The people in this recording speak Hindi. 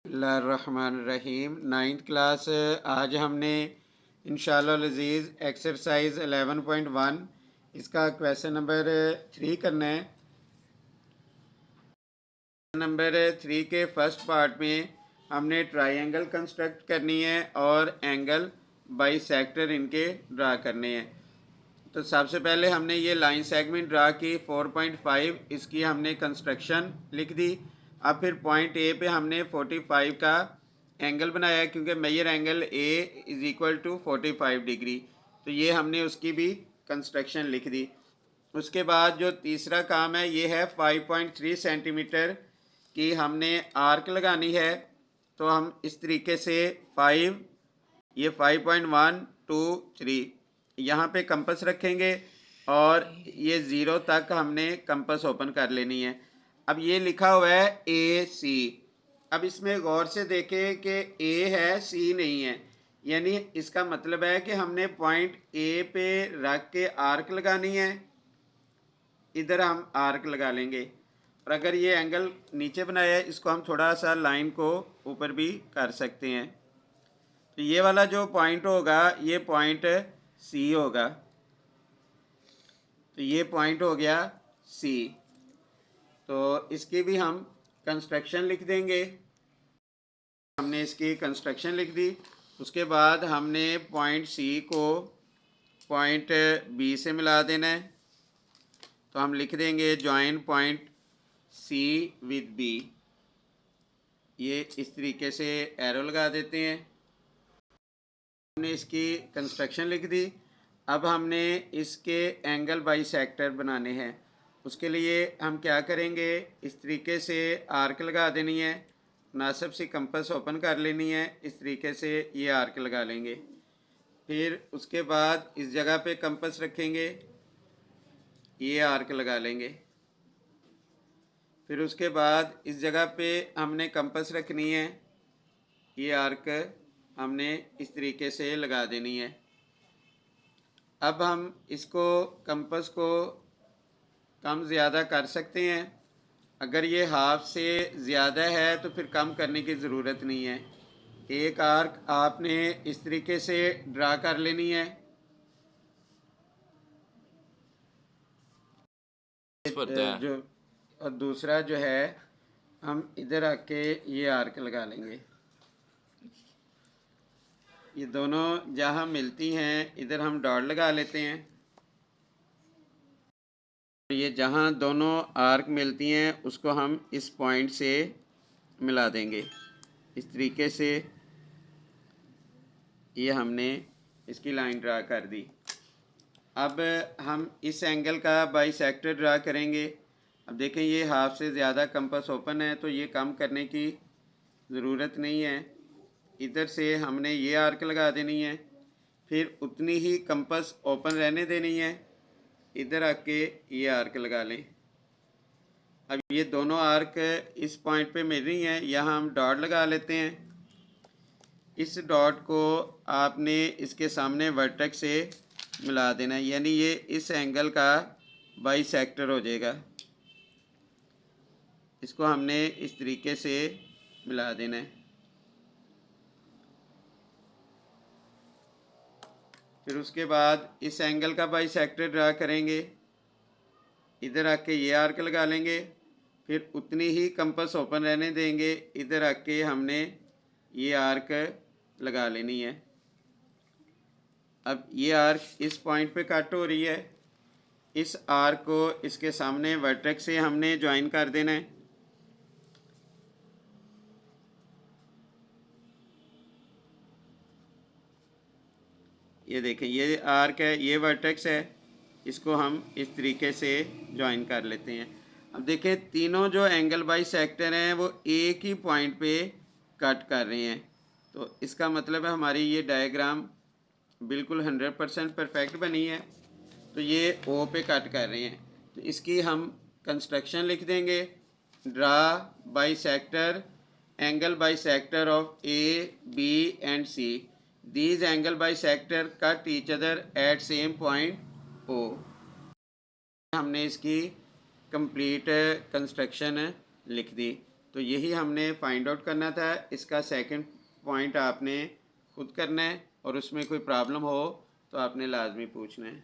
बिस्मिल्लाहिर्रहमानिर्रहीम। नाइन्थ क्लास आज हमने इंशाअल्लाह अज़ीज़ एक्सरसाइज 11.1 इसका क्वेश्चन नंबर 3 करना है। नंबर 3 के फर्स्ट पार्ट में हमने ट्राइंगल कंस्ट्रक्ट करनी है और एंगल बाइसेक्टर इनके ड्रा करने हैं। तो सबसे पहले हमने ये लाइन सेगमेंट ड्रा की 4.5, इसकी हमने कंस्ट्रक्शन लिख दी। अब फिर पॉइंट ए पे हमने 45 का एंगल बनाया क्योंकि measure angle A is equal to 45 degree, तो ये हमने उसकी भी कंस्ट्रक्शन लिख दी। उसके बाद जो तीसरा काम है ये है 5.3 सेंटीमीटर की हमने आर्क लगानी है। तो हम इस तरीके से 5, ये 5.1 2 3 यहाँ पे कंपस रखेंगे और ये 0 तक हमने कंपस ओपन कर लेनी है। अब ये लिखा हुआ है ए सी। अब इसमें गौर से देखें कि ए है सी नहीं है, यानी इसका मतलब है कि हमने पॉइंट ए पे रख के आर्क लगानी है। इधर हम आर्क लगा लेंगे और अगर ये एंगल नीचे बनाया है इसको हम थोड़ा सा लाइन को ऊपर भी कर सकते हैं। तो ये वाला जो पॉइंट होगा ये पॉइंट सी होगा। तो ये पॉइंट हो गया सी, तो इसकी भी हम कंस्ट्रक्शन लिख देंगे। हमने इसकी कंस्ट्रक्शन लिख दी। उसके बाद हमने पॉइंट सी को पॉइंट बी से मिला देना है। तो हम लिख देंगे join point C with B. ये इस तरीके से एरो लगा देते हैं। हमने इसकी कंस्ट्रक्शन लिख दी। अब हमने इसके एंगल बाइसेक्टर बनाने हैं। उसके लिए हम क्या करेंगे, इस तरीके से आर्क लगा देनी है, मुनासिब सी कंपस ओपन कर लेनी है, इस तरीके से ये आर्क लगा लेंगे। फिर उसके बाद इस जगह पे कंपस रखेंगे, ये आर्क लगा लेंगे। फिर उसके बाद इस जगह पे हमने कंपस रखनी है, ये आर्क हमने इस तरीके से लगा देनी है। अब हम इसको कंपस को कम ज़्यादा कर सकते हैं। अगर ये हाफ से ज़्यादा है तो फिर कम करने की ज़रूरत नहीं है। एक आर्क आपने इस तरीके से ड्रा कर लेनी है। जो और दूसरा जो है हम इधर आके ये आर्क लगा लेंगे। ये दोनों जहाँ मिलती हैं इधर हम डॉट लगा लेते हैं। ये जहाँ दोनों आर्क मिलती हैं उसको हम इस पॉइंट से मिला देंगे। इस तरीके से ये हमने इसकी लाइन ड्रा कर दी। अब हम इस एंगल का बाइसेक्टर ड्रा करेंगे। अब देखें ये हाफ से ज़्यादा कंपस ओपन है तो ये कम करने की ज़रूरत नहीं है। इधर से हमने ये आर्क लगा देनी है, फिर उतनी ही कंपस ओपन रहने देनी है। इधर आके ये आर्क लगा लें। अब ये दोनों आर्क इस पॉइंट पे मिल रही हैं, यहाँ हम डॉट लगा लेते हैं। इस डॉट को आपने इसके सामने वर्टेक्स से मिला देना है, यानी ये इस एंगल का बाइसेक्टर हो जाएगा। इसको हमने इस तरीके से मिला देना है। फिर उसके बाद इस एंगल का बाइसेक्टर ड्रा करेंगे। इधर आके ये आर्क लगा लेंगे, फिर उतनी ही कंपस ओपन रहने देंगे। इधर आके हमने ये आर्क लगा लेनी है। अब ये आर्क इस पॉइंट पे कट हो रही है, इस आर्क को इसके सामने वर्टेक्स से हमने ज्वाइन कर देना है। ये देखें ये आर्क है, ये वर्टेक्स है, इसको हम इस तरीके से ज्वाइन कर लेते हैं। अब देखें तीनों जो एंगल बाइसेक्टर हैं वो एक ही पॉइंट पे कट कर रहे हैं, तो इसका मतलब है हमारी ये डायग्राम बिल्कुल 100% परफेक्ट बनी है। तो ये ओ पे कट कर रहे हैं, तो इसकी हम कंस्ट्रक्शन लिख देंगे। Draw bisector angle bisector of A B and C. These angle bisector cut each other at same point O. हमने इसकी कंप्लीट कंस्ट्रक्शन लिख दी। तो यही हमने फाइंड आउट करना था। इसका सेकंड पॉइंट आपने खुद करना है और उसमें कोई प्रॉब्लम हो तो आपने लाजमी पूछना है।